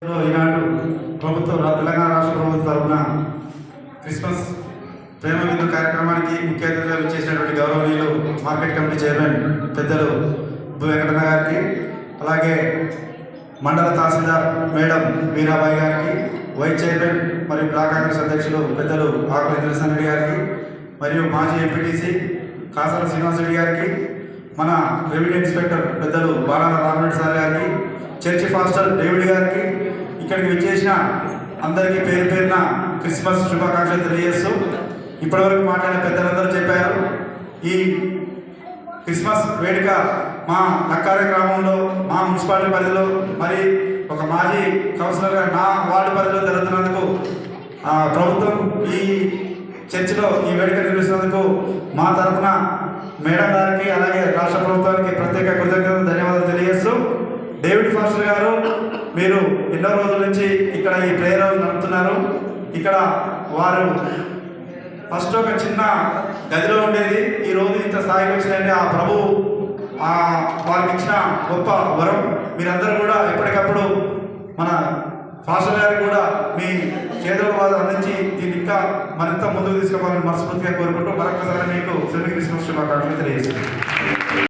ఈనాడు తెలంగాణ రాష్ట్ర ప్రభుత్వం తరఫున క్రిస్మస్ ప్రేమ విందు కార్యక్రమానికి ముఖ్య అతిథిగా చేసినటువంటి గౌరవనీయులు మార్కెట్ కమిటీ చైర్మన్ పెద్దలు బు వెంకటన్న గారికి, అలాగే మండల తహసీల్దార్ మేడం మీరాబాయి గారికి, వైస్ చైర్మన్ మరియు బ్లాక్ కాంగ్రెస్ అధ్యక్షులు పెద్దలు ఆకుల ఇంద్రసేన్ రెడ్డి గారికి, మరియు మాజీ ఎంపీటీసీ కాసాల శ్రీనివాసరెడ్డి గారికి, మన రెవెన్యూ ఇన్స్పెక్టర్ పెద్దలు బాణాల రామరెడ్డి సార్ గారికి, చర్చి ఫాస్టర్ డేవిడ్ గారికి, ఇక్కడికి విచ్చేసిన అందరికీ పేరు పేరున క్రిస్మస్ శుభాకాంక్షలు తెలియజేస్తూ, ఇప్పటివరకు మాట్లాడిన పెద్దలందరూ చెప్పారు. ఈ క్రిస్మస్ వేడుక మా నక్కారి గ్రామంలో, మా మున్సిపాలిటీ పరిధిలో, మరి ఒక మాజీ కౌన్సిలర్గా నా వార్డు పరిధిలో జరుగుతున్నందుకు ప్రభుత్వం ఈ చర్చిలో ఈ వేడుక నిర్వహిస్తున్నందుకు మా తరఫున మేడం గారికి, అలాగే రాష్ట్ర ప్రభుత్వానికి ప్రత్యేక కృతజ్ఞతలు, ధన్యవాదాలు తెలియజేస్తూ, డేవిడ్ ఫాస్టర్ గారు మీరు ఎన్నో రోజుల నుంచి ఇక్కడ ఈ ప్రేయర్ హౌస్ నడుపుతున్నారు. ఇక్కడ వారు ఫస్ట్ ఒక చిన్న గదిలో ఉండేది, ఈరోజు ఇంత స్థాయికి వచ్చిందంటే ఆ ప్రభు వారికి ఇచ్చిన గొప్ప వరం. మీరందరూ కూడా ఎప్పటికప్పుడు మన ఫాస్టర్ గారికి కూడా మీ చేతుల వారు అందించి దీన్ని ఇంకా మరింత ముందుకు తీసుకుపోవాలని మనస్ఫూర్తిగా కోరుకుంటూ మరొకసారి మీకు క్రిస్మస్ శుభాకాంక్షలు తెలియజేస్తున్నాను.